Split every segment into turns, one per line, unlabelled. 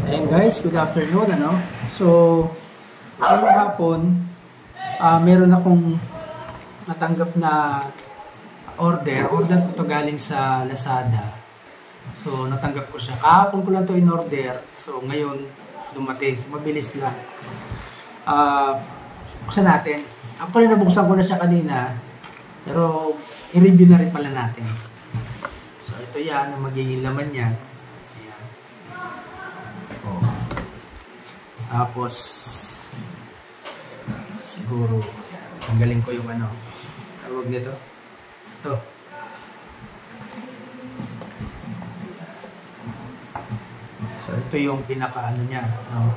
Ayan guys, good afternoon. So, ngayong hapon, meron akong natanggap na order ko to galing sa Lazada. So, natanggap ko siya. Kahapon ko lang to in order. So, ngayon, dumating. So, mabilis lang. Buksan natin. Actually, nabuksan ko na siya kanina. Pero, i-review na rin pala natin. So, ito yan, ang magiging laman yan. Ayan. Oh. Tapos, siguro, tanggalin ko yung tawag nito. Ito. So, ito yung pinaka niya. No?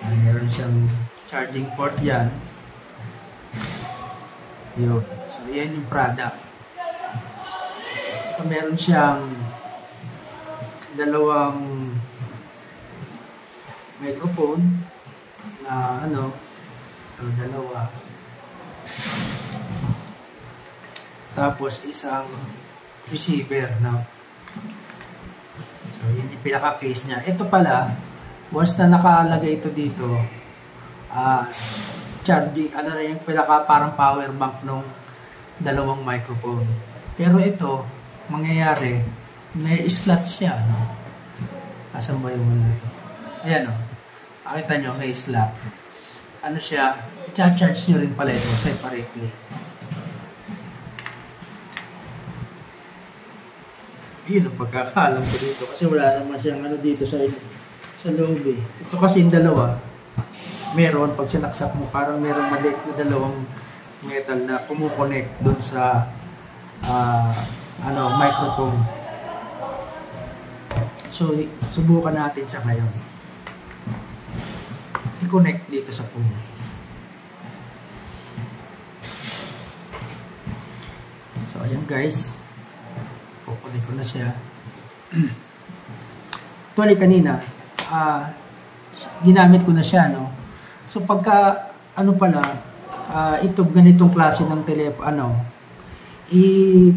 Yan, meron siyang charging port yan. Yun. So, yan yung product. So, meron siyang dalawang microphone na dalawa. Tapos isang receiver, no? So, yun yung pinaka-case niya. Ito pala, once na nakalagay ito dito, charging, yung pinaka parang power bank ng dalawang microphone. Pero ito, mangyayari, may slot siya, no? Asan ba yung ito? Ayan, no? Makita nyo, may slot. Ano siya, i-charge nyo rin pala ito separately. Yun ang pagkakaalam ko dito. Kasi wala naman siyang dito sa loob eh. Ito kasi yung dalawa, meron, pag sinaksak mo, parang meron maliit na dalawang metal na kumukonect dun sa microphone. So, subukan natin siya ngayon. I-connect dito sa phone. So, ayan guys. Kukunin ko na siya. Actually, kanina, ginamit ko na siya, no? So, pagka, ito, ganitong klase ng telepono,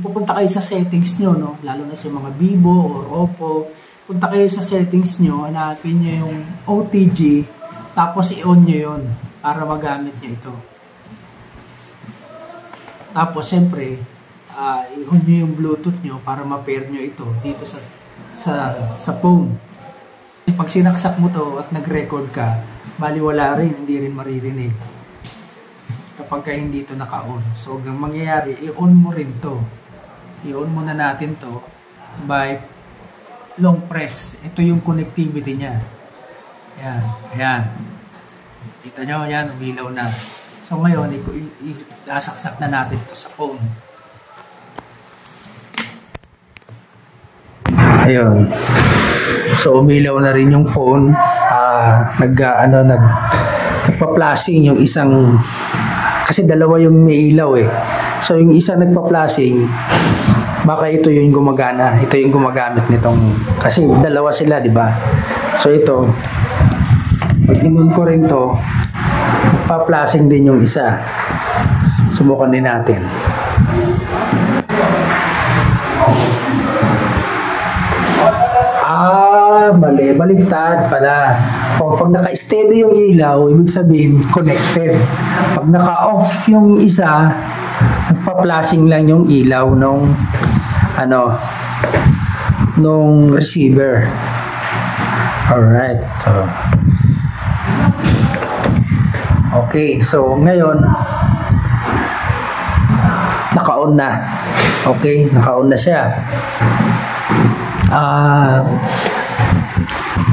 pupunta kayo sa settings nyo, no? Lalo na sa mga Vivo or Oppo. Punta kayo sa settings nyo, hanapin nyo yung OTG, tapos i-on nyo yun para magamit nyo ito. Tapos, siyempre, i-on nyo yung Bluetooth nyo para ma-pair nyo ito dito sa phone. Pag sinaksak mo to at nag-record ka, baliwala rin, hindi rin maririnig kapag ka hindi ito naka-on. So, ang mangyayari, i-on mo rin to. I-on muna natin to by long press. Ito yung connectivity niya. Ayan. Ayan. Kita nyo, ayan, umilaw na. So, ngayon, isaksak na natin to sa phone. Ayun. So, umilaw na rin yung phone. Nagpa-flashing yung isang, kasi dalawa yung may ilaw eh. So, yung isa nagpa-flashing, baka ito yung gumagana. Ito yung gumagamit nitong, kasi dalawa sila, di ba? So, ito, pag inon ko rin to, pa-flashing din yung isa. Subukan din natin. Mali. Baliktad pala. Pag naka-steady yung ilaw, ibig sabihin, connected. Pag naka-off yung isa, nagpa-flashing lang yung ilaw nung receiver. Alright. So, okay. So, ngayon, naka-on na. Okay? Naka-on na siya.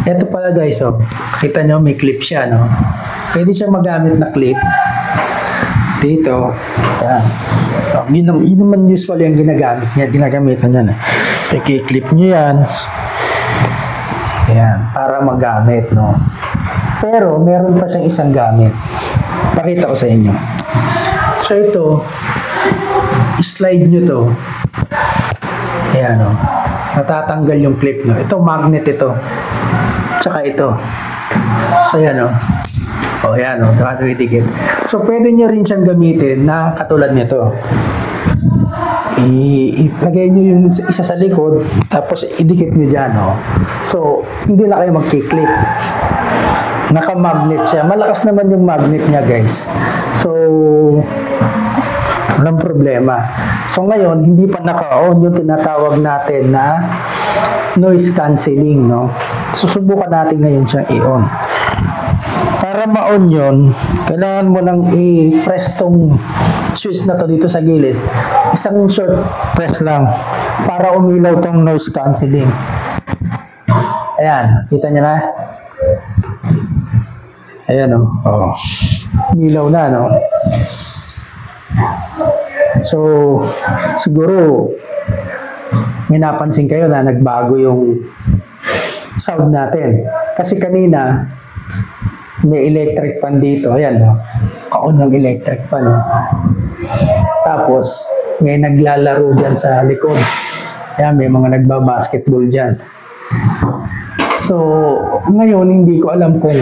Ito pala guys, kita nyo may clip siya, no? Pwede siya magamit na clip dito. Ayan. Yun naman usually ang ginagamitan niya. I-clip nyo yan. Ayan, para magamit, no? Pero meron pa siyang isang gamit. Pakita ko sa inyo. So ito, slide nyo to. Ayan, no? Natatanggal yung clip nyo. Ito, magnet ito. Tsaka ito. So, yan, o. O, yan, o. Nakadikit. So, pwede nyo rin siyang gamitin na katulad nito. ilagay nyo yung isa sa likod, tapos idikit nyo dyan, no? So, hindi na kayo magkiklik. Naka-magnet siya. Malakas naman yung magnet niya, guys. So, walang problema. So, ngayon, hindi pa naka-on yung tinatawag natin na noise cancelling, no? Susubukan natin ngayon siyang i-on. Para ma-on yun, kailangan mo nang i-press tong switch na to dito sa gilid. Isang short press lang para umilaw tong noise cancelling. Ayan, kita nyo na? Ayan, oh. Oh. Umilaw na, no? So, siguro may napansin kayo na nagbago yung sound natin. Kasi kanina, may electric fan dito. Ayan, no? Kaon ng electric fan, no? Tapos, may naglalaro dyan sa likod. Ayan, may mga nagbabasketball dyan. So, ngayon, hindi ko alam kung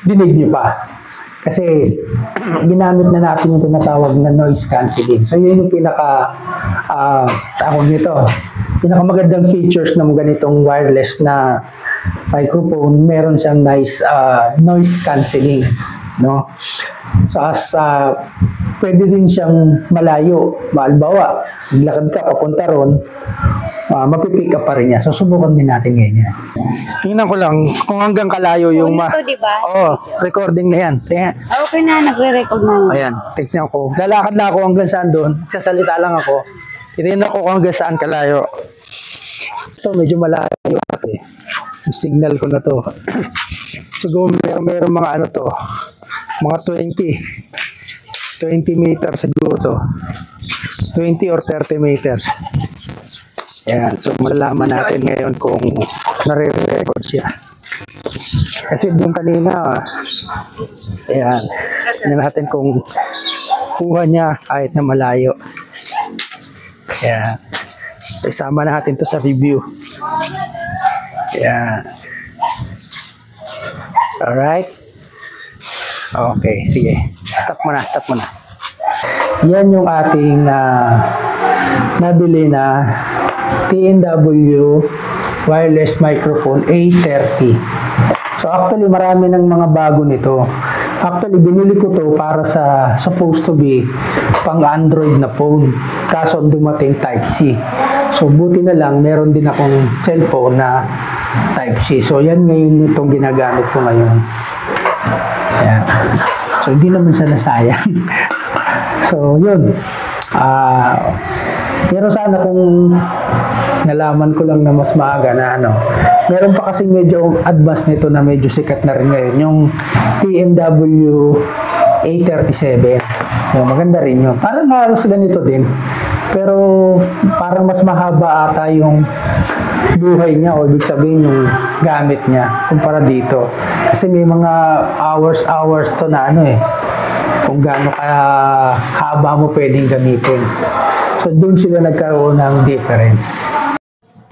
dinig nyo pa. Kasi, ginamit na natin yung tinatawag na noise cancelling. So, yun yung pinakamagandang features ng ganitong wireless na microphone. Meron siyang nice noise cancelling, no? So, pwede din siyang malayo. Halimbawa, maglakad ka papunta ron, mapipick up pa rin niya. So, subukan din natin ngayon yan. Tingnan ko lang kung hanggang kalayo yung...
Ito, diba?
Oo, recording na yan. Tingnan.
Okay na, nagre-record na.
Ayan, tingnan ko. Lalakad na ako hanggang saan doon. Sasalita lang ako. Tingnan ko kung hanggang saan kalayo. Ito, medyo malayo. Okay. Yung signal ko na to. Siguro meron mga ano to. Mga 20 meters siguro to. 20 or 30 meters. Ayan, so malalaman natin ngayon kung nare-record siya. Kasi doon kanina, ayan, tingnan natin kung kuha niya kahit na malayo. Ayan, isama natin to sa review. Ayan. Alright. Okay, sige. Stop mo na. Yan yung ating nabili na TNW wireless microphone A30. So actually marami ng mga bago nito. Actually binili ko to para sa supposed to be pang Android na phone. Kaso dumating Type-C. So buti na lang meron din akong cellphone na Type-C. So yan ngayon itong ginagamit ko ngayon. Ayan. So hindi naman siya nasayang. So yun. Pero sana kung nalaman ko lang na mas maaga na ano. Meron pa kasi medyo advanced nito na medyo sikat na rin ngayon. Yung TNW A37. Yung maganda rin yun. Parang halos ganito din. Pero parang mas mahaba ata yung buhay niya o ibig sabihin yung gamit niya kumpara dito. Kasi may mga hours to na ano eh. Kung gaano ka haba mo pwedeng gamitin. So, doon sila nagkaroon ng difference.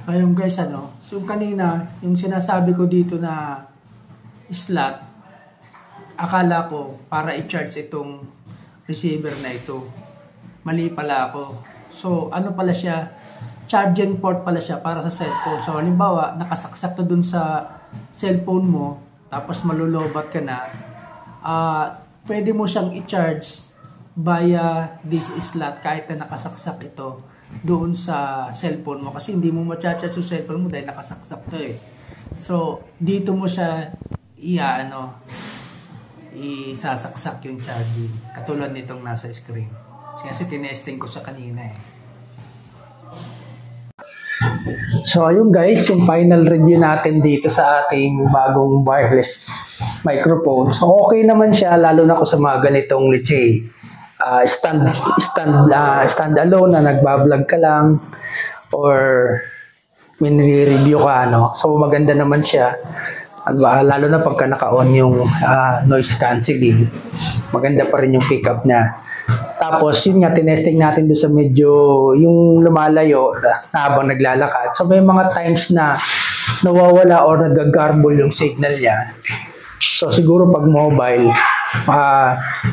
Ayun guys, ano, so kanina, yung sinasabi ko dito na slot, akala ko para i-charge itong receiver na ito. Mali pala ako. So, ano pala siya, charging port pala siya para sa cellphone. So, halimbawa, nakasaksak to dun sa cellphone mo, tapos malulobat ka na, pwede mo siyang i-charge via this slot kahit na nakasaksak ito doon sa cellphone mo kasi hindi mo ma-charge yung cellphone mo dahil nakasaksak to eh. So dito mo siya isasaksak yung charging katulad nitong nasa screen kasi tinesting ko sa kanina eh. So ayun guys, yung final review natin dito sa ating bagong wireless microphone. So okay naman siya lalo na kung sa mga ganitong let's say stand alone na nagbablog ka lang or minire-review ka ano. So maganda naman siya. Lalo na pagka naka-on yung noise cancelling. Maganda pa rin yung pickup niya. Tapos yun nga tinesting natin doon sa medyo yung lumalayo na habang naglalakad. So may mga times na nawawala or nagagarble yung signal niya. So siguro pag mobile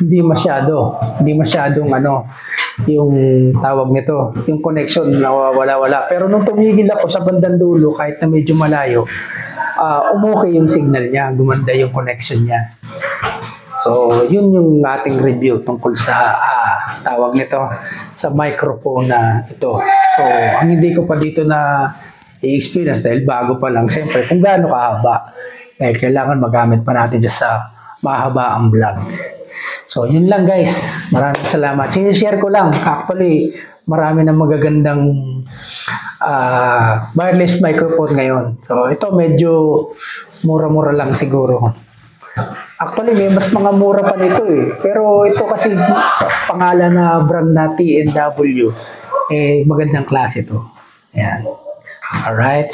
hindi masyadong yung tawag nito, yung connection nawawala-wala. Pero nung tumigil ako sa bandang dulo, kahit na medyo malayo, umukay yung signal niya, gumanda yung connection niya. So, yun yung ating review tungkol sa tawag nito, sa microphone na ito. So, ang hindi ko pa dito na i-experience dahil bago pa lang, siyempre, kung gaano kahaba. Dahil kailangan magamit pa natin dyan sa mahaba ang vlog. So, yun lang guys. Maraming salamat. Sinishare ko lang. Actually, marami na magagandang wireless microphone ngayon. So, ito medyo mura-mura lang siguro. Actually, may mas mga mura pa nito eh. Pero ito kasi pangalan na brand na TNW. Magandang klase ito. Ayan. Alright.